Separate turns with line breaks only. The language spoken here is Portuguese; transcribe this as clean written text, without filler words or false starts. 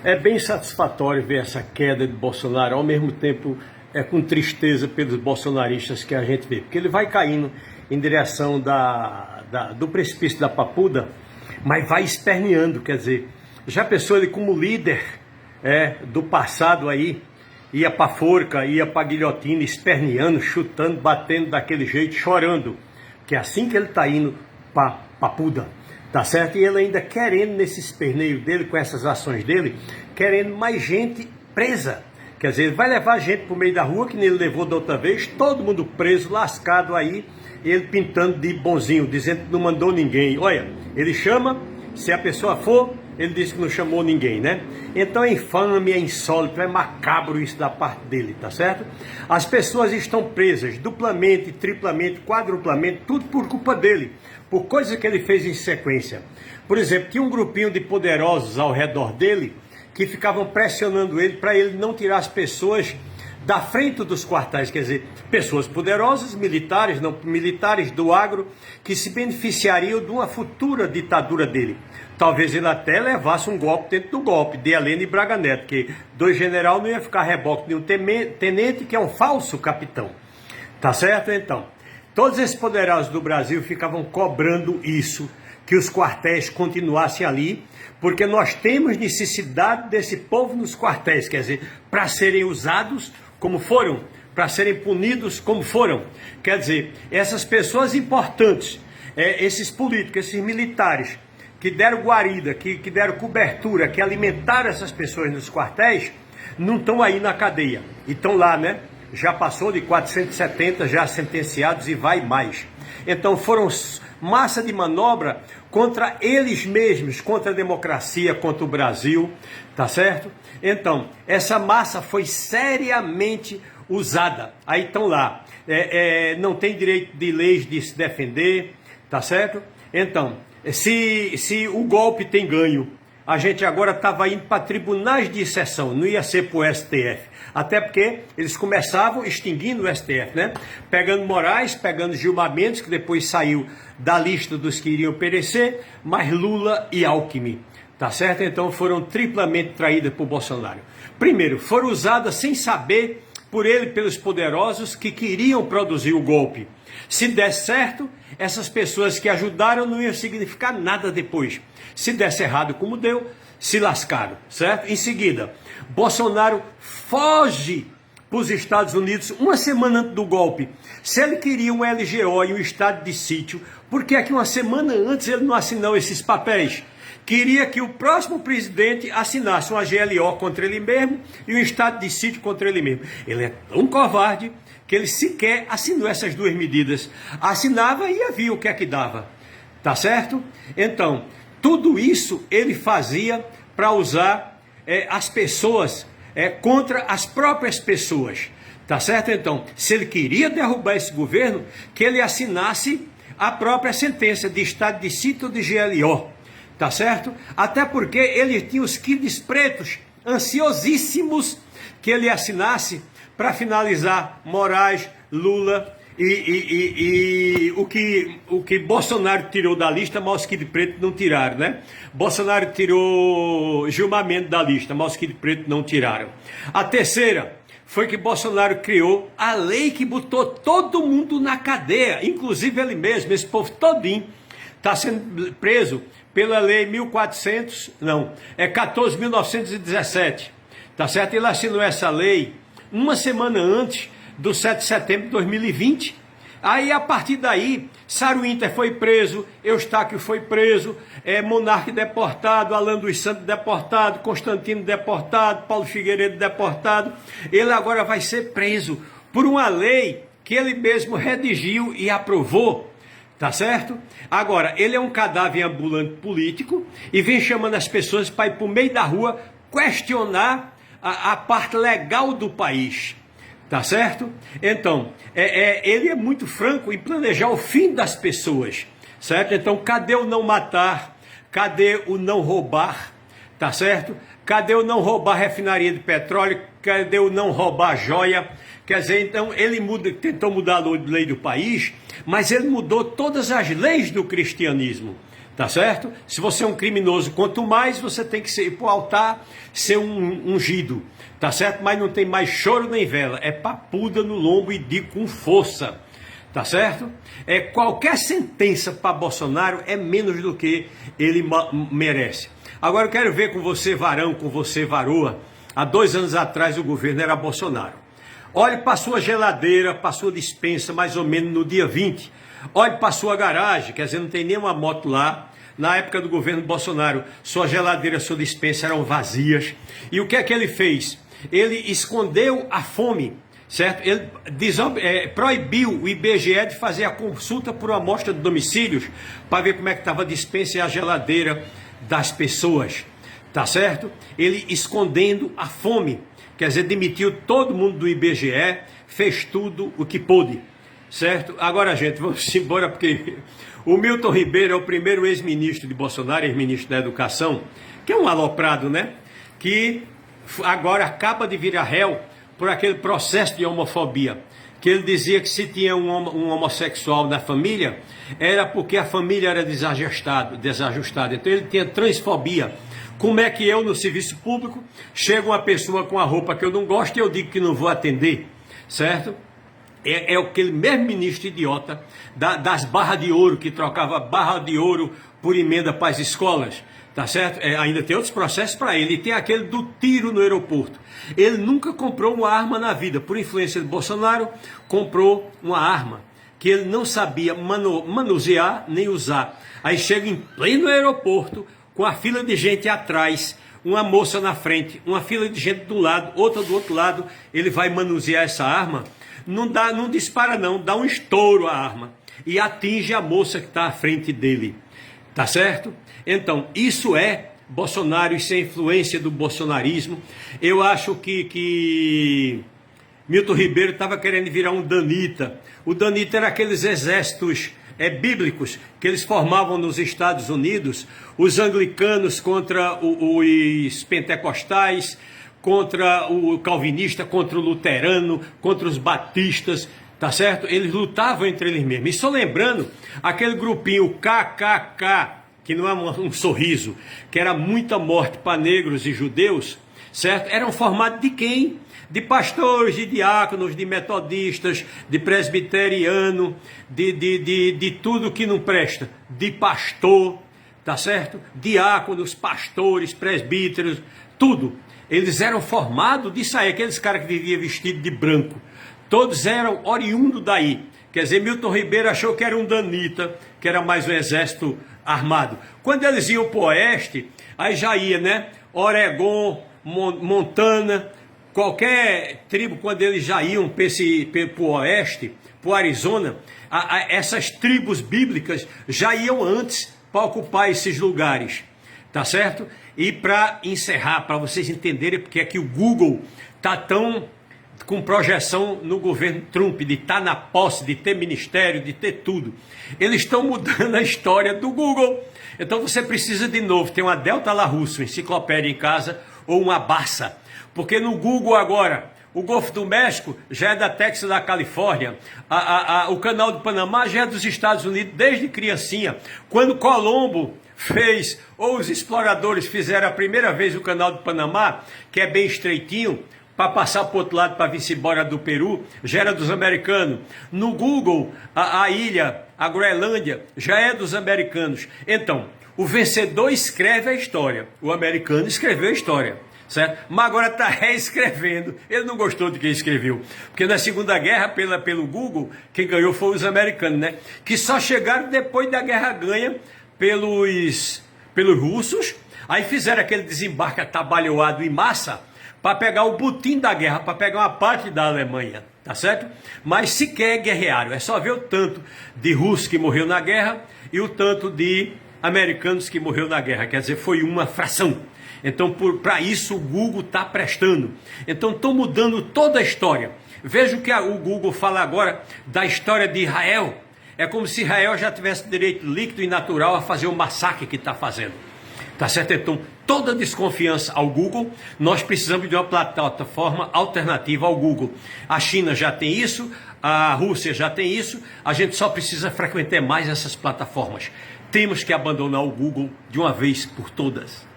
É bem satisfatório ver essa queda de Bolsonaro, ao mesmo tempo é com tristeza pelos bolsonaristas que a gente vê, porque ele vai caindo em direção do precipício da Papuda, mas vai esperneando, quer dizer, já pensou ele como líder do passado aí, ia para forca, ia para guilhotina, esperneando, chutando, batendo daquele jeito, chorando, que é assim que ele está indo para Papuda. Tá certo? E ele ainda querendo, nesse esperneio dele, com essas ações dele, querendo mais gente presa. Quer dizer, ele vai levar gente pro meio da rua, que nem ele levou da outra vez, todo mundo preso, lascado aí, ele pintando de bonzinho, dizendo que não mandou ninguém. Olha, ele chama, se a pessoa for, ele diz que não chamou ninguém, né? Então é infame, é insólito, é macabro isso da parte dele, tá certo? As pessoas estão presas duplamente, triplamente, quadruplamente, tudo por culpa dele, por coisas que ele fez em sequência. Por exemplo, tinha um grupinho de poderosos ao redor dele que ficavam pressionando ele para ele não tirar as pessoas da frente dos quartéis, quer dizer, pessoas poderosas, militares, não militares do agro, que se beneficiariam de uma futura ditadura dele. Talvez ele até levasse um golpe dentro do golpe, de Helena e Braga Neto, que dois general não ia ficar reboque de um tenente que é um falso capitão. Tá certo? Então, todos esses poderosos do Brasil ficavam cobrando isso, que os quartéis continuassem ali, porque nós temos necessidade desse povo nos quartéis, quer dizer, para serem usados como foram, para serem punidos como foram. Quer dizer, essas pessoas importantes, esses políticos, esses militares, que deram guarida, que deram cobertura, que alimentaram essas pessoas nos quartéis, não estão aí na cadeia. E estão lá, né? Já passou de 470 já sentenciados e vai mais. Então foram massa de manobra contra eles mesmos, contra a democracia, contra o Brasil, tá certo? Então, essa massa foi seriamente usada. Aí estão lá, não tem direito de leis de se defender, tá certo? Então, se o golpe tem ganho, a gente agora estava indo para tribunais de exceção, não ia ser para o STF. Até porque eles começavam extinguindo o STF, né? Pegando Moraes, pegando Gilmar Mendes, que depois saiu da lista dos que iriam perecer, mas Lula e Alckmin, tá certo? Então foram triplamente traídas por Bolsonaro. Primeiro, foram usadas sem saber por ele, pelos poderosos que queriam produzir o golpe. Se der certo, essas pessoas que ajudaram não iam significar nada depois. Se desse errado como deu, se lascaram, certo? Em seguida, Bolsonaro foge para os Estados Unidos uma semana antes do golpe. Se ele queria um LGO e um estado de sítio, por que é que uma semana antes ele não assinou esses papéis? Queria que o próximo presidente assinasse uma GLO contra ele mesmo e um estado de sítio contra ele mesmo. Ele é tão covarde que ele sequer assinou essas duas medidas. Assinava e ia ver o que é que dava. Tá certo? Então, tudo isso ele fazia para usar as pessoas contra as próprias pessoas. Tá certo? Então, se ele queria derrubar esse governo, que ele assinasse a própria sentença de estado de sítio de GLO. Tá certo? Até porque ele tinha os quilos pretos, ansiosíssimos, que ele assinasse para finalizar Moraes, Lula e o que Bolsonaro tirou da lista, mas os quilos pretos não tiraram, né? Bolsonaro tirou Gilmar Mendes da lista, mas os quilos pretos não tiraram. A terceira foi que Bolsonaro criou a lei que botou todo mundo na cadeia, inclusive ele mesmo, esse povo todinho está sendo preso pela lei 14.917, tá certo? Ele assinou essa lei uma semana antes do 7 de setembro de 2020. Aí, a partir daí, Saro Inter foi preso, Eustáquio foi preso, Monarque deportado, Alan dos Santos deportado, Constantino deportado, Paulo Figueiredo deportado. Ele agora vai ser preso por uma lei que ele mesmo redigiu e aprovou. Tá certo? Agora, ele é um cadáver ambulante político e vem chamando as pessoas para ir para o meio da rua questionar a parte legal do país. Tá certo? Então, ele é muito franco em planejar o fim das pessoas. Certo? Então, cadê o não matar? Cadê o não roubar? Tá certo? Cadê o não roubar refinaria de petróleo? Cadê o não roubar joia? Quer dizer, então, ele tentou mudar a lei do país, mas ele mudou todas as leis do cristianismo. Tá certo? Se você é um criminoso, quanto mais você tem que ir para o altar, ser um ungido. Tá certo? Mas não tem mais choro nem vela. É papuda no lombo e digo com força. Tá certo? Qualquer sentença para Bolsonaro é menos do que ele merece. Agora eu quero ver com você, varão, com você, varoa. Há 2 anos atrás o governo era Bolsonaro. Olhe para sua geladeira, para sua despensa, mais ou menos no dia 20. Olhe para sua garagem, quer dizer, não tem nenhuma moto lá. Na época do governo Bolsonaro, sua geladeira, sua despensa eram vazias. E o que é que ele fez? Ele escondeu a fome, certo? Ele proibiu o IBGE de fazer a consulta por amostra de domicílios para ver como é que estava a despensa e a geladeira das pessoas, tá certo? Ele escondendo a fome, quer dizer, demitiu todo mundo do IBGE, fez tudo o que pôde, certo? Agora, gente, vamos embora porque o Milton Ribeiro é o primeiro ex-ministro de Bolsonaro, ex-ministro da Educação, que é um aloprado, né? Que agora acaba de virar réu por aquele processo de homofobia, que ele dizia que se tinha um homossexual na família, era porque a família era desajustada. Então ele tinha transfobia. Como é que eu, no serviço público, chega uma pessoa com a roupa que eu não gosto e eu digo que não vou atender, certo? É aquele mesmo ministro idiota das barras de ouro, que trocava barra de ouro por emenda para as escolas, tá certo? Ainda tem outros processos para ele. E tem aquele do tiro no aeroporto. Ele nunca comprou uma arma na vida. Por influência de Bolsonaro, comprou uma arma que ele não sabia manusear nem usar. Aí chega em pleno aeroporto, com a fila de gente atrás, uma moça na frente, uma fila de gente do lado, outra do outro lado, ele vai manusear essa arma. Não dispara não, dá um estouro a arma e atinge a moça que está à frente dele, tá certo? Então, isso é Bolsonaro, isso é influência do bolsonarismo. Eu acho que Milton Ribeiro estava querendo virar um danita. O danita era aqueles exércitos bíblicos que eles formavam nos Estados Unidos, os anglicanos contra os pentecostais, contra o calvinista, contra o luterano, contra os batistas, tá certo? Eles lutavam entre eles mesmos. E só lembrando, aquele grupinho KKK, que não é um sorriso, que era muita morte para negros e judeus, certo? Eram formados de quem? De pastores, de diáconos, de metodistas, de presbiteriano, de tudo que não presta, de pastor, tá certo? Diáconos, pastores, presbíteros, tudo. Eles eram formados disso aí, aqueles caras que viviam vestidos de branco. Todos eram oriundos daí. Quer dizer, Milton Ribeiro achou que era um danita, que era mais um exército armado. Quando eles iam para o oeste, aí já ia, né? Oregon, Montana, qualquer tribo, quando eles já iam para o oeste, para o Arizona, essas tribos bíblicas já iam antes para ocupar esses lugares. Tá certo? E para encerrar, para vocês entenderem porque é que o Google está tão com projeção no governo Trump, de estar na posse, de ter ministério, de ter tudo. Eles estão mudando a história do Google. Então você precisa de novo ter uma Delta La Russa, enciclopédia em casa, ou uma Barça. Porque no Google agora, o Golfo do México já é da Texas, da Califórnia. O Canal do Panamá já é dos Estados Unidos desde criancinha. Quando Colombo fez, ou os exploradores fizeram a primeira vez o Canal do Panamá, que é bem estreitinho, para passar para o outro lado, para vir-se embora do Peru, já era dos americanos. No Google, a ilha, a Groenlândia, já é dos americanos. Então, o vencedor escreve a história, o americano escreveu a história, certo? Mas agora está reescrevendo. Ele não gostou de quem escreveu, porque na Segunda Guerra, pelo Google, quem ganhou foi os americanos, né? Que só chegaram depois da guerra ganha pelos russos, aí fizeram aquele desembarque atabalhoado em massa para pegar o butim da guerra, para pegar uma parte da Alemanha, tá certo? Mas sequer guerrearam, é só ver o tanto de russos que morreu na guerra e o tanto de americanos que morreu na guerra, quer dizer, foi uma fração. Então, para isso o Google está prestando. Então, estão mudando toda a história. Veja o que o Google fala agora da história de Israel. É como se Israel já tivesse direito líquido e natural a fazer o massacre que está fazendo. Tá certo? Então, toda desconfiança ao Google, nós precisamos de uma plataforma alternativa ao Google. A China já tem isso, a Rússia já tem isso, a gente só precisa frequentar mais essas plataformas. Temos que abandonar o Google de uma vez por todas.